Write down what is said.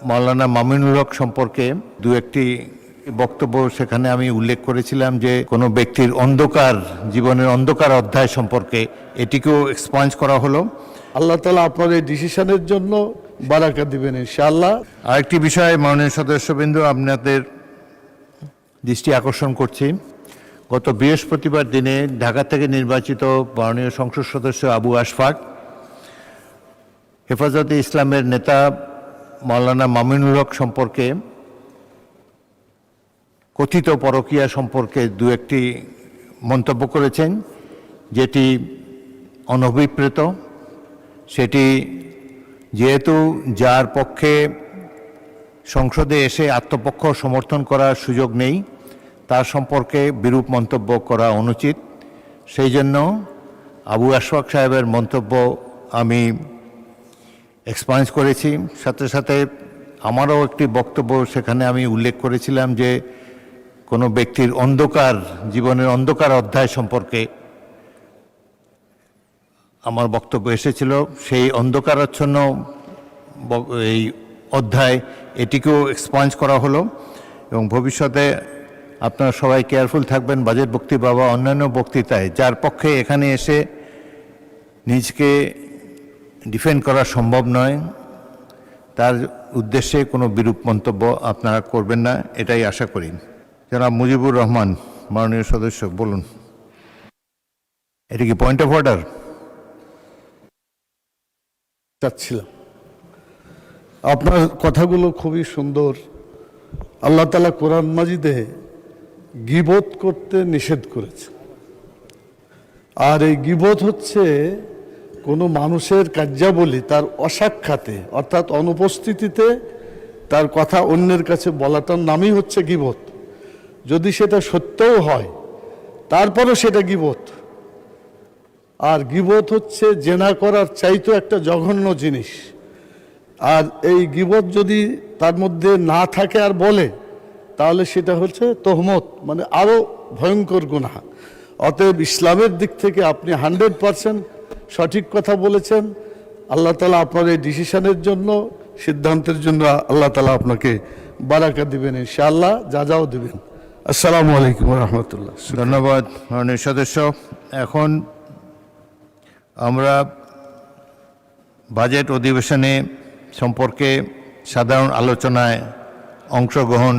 মাওলানা মামিনুল হক সম্পর্কে দু একটি বক্তব্য সেখানে আমি উল্লেখ করেছিলাম যে কোনো ব্যক্তির অন্ধকার জীবনের অন্ধকার অধ্যায় সম্পর্কে এটিকেও এক্সপাঞ্জ করা হলো। আল্লাহ তাআলা আপনার এই ডিসিশনের জন্য বারাকা দিবেন ইনশাআল্লাহ। আরেকটি বিষয় মাননীয় সদস্যবৃন্দ আপনাদের দৃষ্টি আকর্ষণ করছি, গত বৃহস্পতিবার দিনে ঢাকা থেকে নির্বাচিত মাননীয় সংসদ সদস্য আবু আশফাক হেফাজতে ইসলামের নেতা মাওলানা মামিনুল হক সম্পর্কে কথিত পরকীয়া সম্পর্কে দু একটি মন্তব্য করেছেন, যেটি অনভিপ্রেত। সেটি যেহেতু যার পক্ষে সংসদে এসে আত্মপক্ষ সমর্থন করার সুযোগ নেই, তার সম্পর্কে বিরূপ মন্তব্য করা অনুচিত। সেই জন্য আবু আশফাক সাহেবের মন্তব্য আমি এক্সপাঞ্জ করেছি। সাথে সাথে আমারও একটি বক্তব্য সেখানে আমি উল্লেখ করেছিলাম যে কোনো ব্যক্তির অন্ধকার জীবনের অন্ধকার অধ্যায় সম্পর্কে আমার বক্তব্য এসেছিল। সেই অন্ধকারাচ্ছন্ন এই অধ্যায় এটিকেও এক্সপাঞ্জ করা হলো এবং ভবিষ্যতে আপনারা সবাই কেয়ারফুল থাকবেন বাজেট বক্তৃতা বা অন্যান্য বক্তৃতায় যার পক্ষে এখানে এসে নিজকে ডিফেন্ড করা সম্ভব নয়, তার উদ্দেশ্যে কোনো বিরূপ মন্তব্য আপনারা করবেন না, এটাই আশা করি। জনাব মুজিবুর রহমান মাননীয় সদস্য, বলুন। এটা কি পয়েন্ট অফ অর্ডার? চাচ্ছিলাম, আপনার কথাগুলো খুবই সুন্দর। আল্লাহ তাআলা কোরআন মাজিদে গীবত করতে নিষেধ করেছে, আর এই গীবত হচ্ছে কোনো মানুষের কার্যাবলী তার অসাক্ষাতে অর্থাৎ অনুপস্থিতিতে তার কথা অন্যের কাছে বলাটার নামই হচ্ছে গীবত। যদি সেটা সত্যও হয় তারপরও সেটা গীবত। আর গীবত হচ্ছে জেনা করার চাইতো একটা জঘন্য জিনিস। আর এই গীবত যদি তার মধ্যে না থাকে আর বলে, তাহলে সেটা হচ্ছে তোহমত, মানে আরও ভয়ঙ্কর গুনাহ। অতএব ইসলামের দিক থেকে আপনি 100% সঠিক কথা বলেছেন। আল্লাহ তাআলা আপনার এই ডিসিশনের জন্য, সিদ্ধান্তের জন্য আল্লাহ তাআলা আপনাকে বারাকা দিবেন ইনশাআল্লাহ, যা যাও দিবেন। আসসালামু আলাইকুম রহমতুল্লাহ। ধন্যবাদ মাননীয় সদস্য। এখন আমরা বাজেট অধিবেশনে সম্পর্কে সাধারণ আলোচনায় অংশগ্রহণ